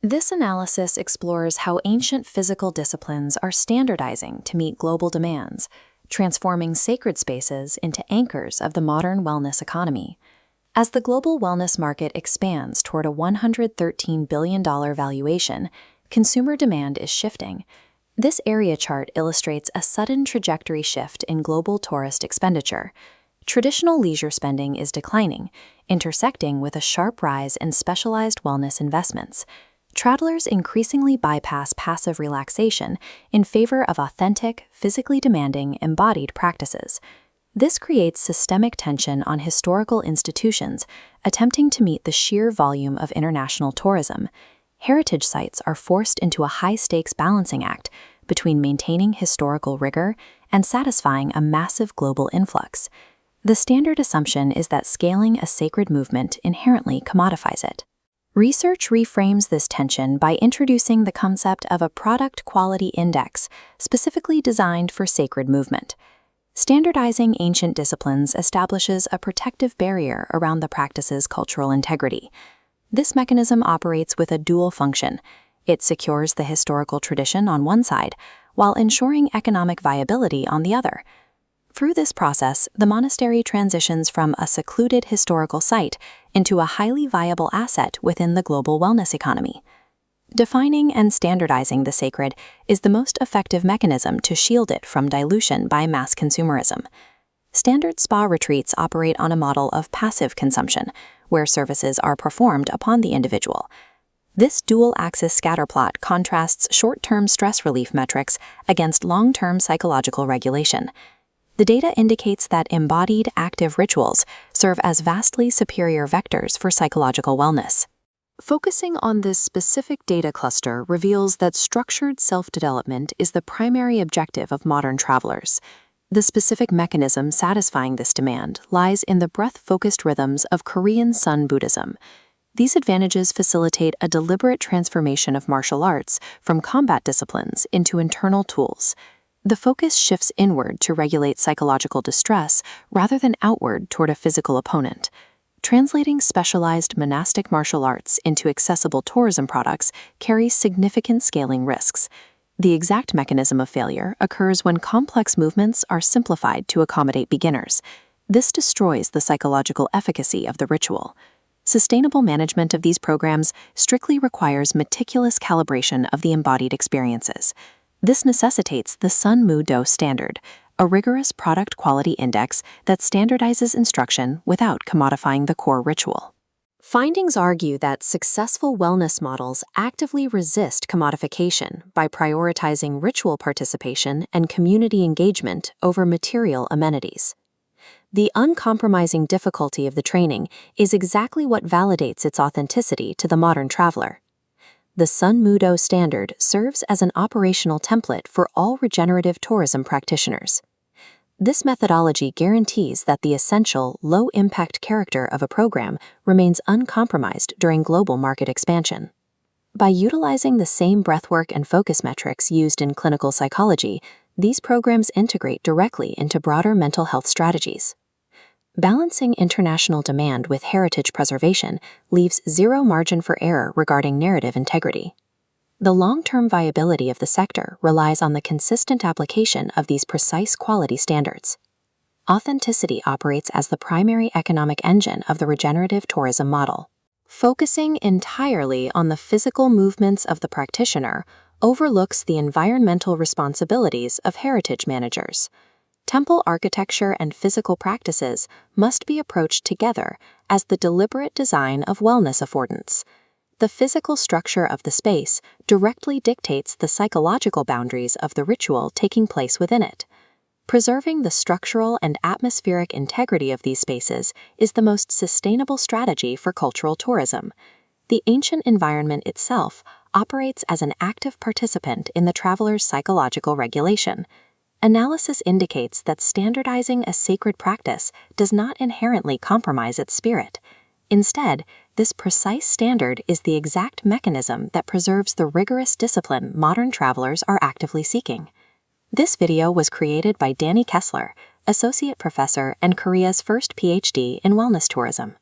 This analysis explores how ancient physical disciplines are standardizing to meet global demands, transforming sacred spaces into anchors of the modern wellness economy. As the global wellness market expands toward a $113 billion valuation, consumer demand is shifting. This area chart illustrates a sudden trajectory shift in global tourist expenditure. Traditional leisure spending is declining, intersecting with a sharp rise in specialized wellness investments. Travelers increasingly bypass passive relaxation in favor of authentic, physically demanding, embodied practices. This creates systemic tension on historical institutions attempting to meet the sheer volume of international tourism. Heritage sites are forced into a high-stakes balancing act between maintaining historical rigor and satisfying a massive global influx. The standard assumption is that scaling a sacred movement inherently commodifies it. Research reframes this tension by introducing the concept of a product quality index specifically designed for sacred movement. Standardizing ancient disciplines establishes a protective barrier around the practice's cultural integrity. This mechanism operates with a dual function. It secures the historical tradition on one side, while ensuring economic viability on the other. Through this process, the monastery transitions from a secluded historical site into a highly viable asset within the global wellness economy. Defining and standardizing the sacred is the most effective mechanism to shield it from dilution by mass consumerism. Standard spa retreats operate on a model of passive consumption, where services are performed upon the individual. This dual-axis scatter plot contrasts short-term stress relief metrics against long-term psychological regulation. The data indicates that embodied, active rituals serve as vastly superior vectors for psychological wellness. Focusing on this specific data cluster reveals that structured self-development is the primary objective of modern travelers. The specific mechanism satisfying this demand lies in the breath-focused rhythms of Korean Sun Buddhism. These advantages facilitate a deliberate transformation of martial arts from combat disciplines into internal tools. The focus shifts inward to regulate psychological distress rather than outward toward a physical opponent. Translating specialized monastic martial arts into accessible tourism products carries significant scaling risks. The exact mechanism of failure occurs when complex movements are simplified to accommodate beginners. This destroys the psychological efficacy of the ritual. Sustainable management of these programs strictly requires meticulous calibration of the embodied experiences. This necessitates the Sun Mu Do standard, a rigorous product quality index that standardizes instruction without commodifying the core ritual. Findings argue that successful wellness models actively resist commodification by prioritizing ritual participation and community engagement over material amenities. The uncompromising difficulty of the training is exactly what validates its authenticity to the modern traveler. The Sun Mu Do standard serves as an operational template for all regenerative tourism practitioners. This methodology guarantees that the essential, low-impact character of a program remains uncompromised during global market expansion. By utilizing the same breathwork and focus metrics used in clinical psychology, these programs integrate directly into broader mental health strategies. Balancing international demand with heritage preservation leaves zero margin for error regarding narrative integrity. The long-term viability of the sector relies on the consistent application of these precise quality standards. Authenticity operates as the primary economic engine of the regenerative tourism model. Focusing entirely on the physical movements of the practitioner overlooks the environmental responsibilities of heritage managers. Temple architecture and physical practices must be approached together as the deliberate design of wellness affordance. The physical structure of the space directly dictates the psychological boundaries of the ritual taking place within it. Preserving the structural and atmospheric integrity of these spaces is the most sustainable strategy for cultural tourism. The ancient environment itself operates as an active participant in the traveler's psychological regulation. Analysis indicates that standardizing a sacred practice does not inherently compromise its spirit. Instead, this precise standard is the exact mechanism that preserves the rigorous discipline modern travelers are actively seeking. This video was created by Danny Kessler, Associate Professor and Korea's first PhD in Wellness Tourism.